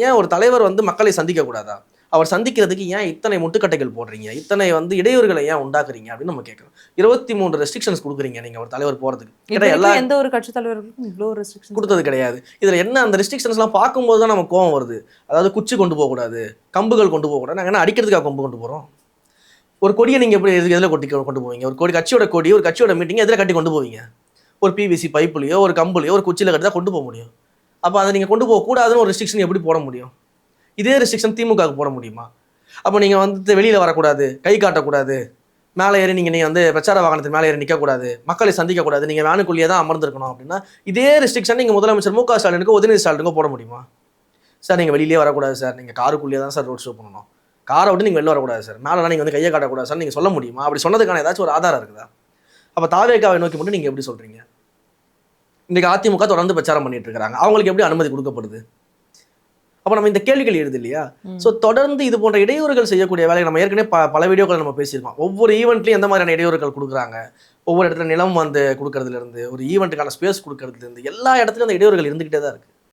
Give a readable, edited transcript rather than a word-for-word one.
ஏன் ஒரு தலைவர் வந்து மக்களை சந்திக்க கூடாதா? அவர் சந்திக்கிறதுக்கு ஏன் இத்தனை முட்டுக்கட்டைகள் போடுறீங்க? இத்தனை வந்து இடையூறுகளை ஏன் உண்டாக்குறீங்க அப்படின்னு நம்ம கேட்கிறோம். 23 ரெஸ்ட்ரிக்ஷன்ஸ் குடுக்குறீங்க நீங்க ஒரு தலைவர் போறதுக்கு. கேட்டா எல்லா எந்த ஒரு கட்சி தலைவருக்கும் இவ்ளோ ரெஸ்ட்ரிக்ஷன்ஸ் குடுத்தது கிடையாது. இதுல என்ன அந்த ரெஸ்ட்ரிக்ஷன்ஸ்லாம் பார்க்கும்போது தான் நமக்கு கோவம் வருது. அதாவது குச்சி கொண்டு போகக்கூடாது, கம்புகள் கொண்டு போகக்கூடாது. நாங்க என்ன அடிக்கிறதுக்காக கம்பு கொண்டு போறோம்? ஒரு கொடிய நீங்க எப்படி எதுல கொண்டு போவீங்க? ஒரு கட்சியோட கொடி, ஒரு கட்சியோட மீட்டிங் எதுல கட்டி கொண்டு போவீங்க? ஒரு பிவிசி பைப்புலயோ, ஒரு கம்புலயோ, ஒரு குச்சியில கட்டி தான் கொண்டு போக முடியும். அப்ப அதை நீங்க கொண்டு போகக்கூடாதுன்னு ஒரு ரெஸ்ட்ரிக்ஷன் எப்படி போட முடியும்? இதே ரெஸ்ட்ரிக்ஷன் திமுகவுக்கு போட முடியுமா? அப்போ நீங்க வந்து வெளியில வரக்கூடாது, கை காட்டக்கூடாது, மேலே ஏறி நீங்க வந்து பிரச்சார வாகனத்துக்கு மேலே ஏறி நிற்கக்கூடாது, மக்களை சந்திக்கக்கூடாது, நீங்க வேனுக்குள்ளேயே தான் அமர்ந்திருக்கணும் அப்படின்னா இதே ரெஸ்ட்ரிக்ஷன் நீங்க முதலமைச்சர் மு க ஸ்டாலினுக்கு உதயநிதி ஸ்டாலினுக்கோ போட முடியுமா? சார் நீங்க வெளியிலே வரக்கூடாது சார், நீங்க காருக்குள்ளேயே தான் சார் ரோட் ஷோ பண்ணணும், காரை விட்டு நீங்க வெளில வரக்கூடாது சார், மேலாம் நீங்க வந்து கையை காட்டக்கூடாது சார் நீங்க சொல்ல முடியுமா? அப்படி சொன்னதுக்கான ஏதாச்சும் ஒரு ஆதாரம் இருக்குதா? அப்ப தாவேகாவை நோக்கி மட்டும் நீங்க எப்படி சொல்றீங்க? இன்னைக்கு அதிமுக தொடர்ந்து பிரச்சாரம் பண்ணிட்டு இருக்காங்க, அவங்களுக்கு எப்படி அனுமதி கொடுக்கப்படுது? அப்போ நம்ம இந்த கேள்விகள் எழுது இல்லையா? ஸோ தொடர்ந்து இது போன்ற இடையூறுகள் செய்யக்கூடிய வேலையை நம்ம ஏற்கனவே பல வீடியோக்கள் நம்ம பேசியிருக்கோம். ஒவ்வொரு ஈவெண்ட்லையும் எந்த மாதிரியான இடையூறுகள் கொடுக்குறாங்க, ஒவ்வொரு இடத்துல நிலம் வந்து கொடுக்கறதுல இருந்து, ஒரு ஈவெண்ட்டுக்கான ஸ்பேஸ் கொடுக்கறதுல இருந்து, எல்லா இடத்துலையும் அந்த இடையூறுகள் இருந்துகிட்டே தான் இருக்கு.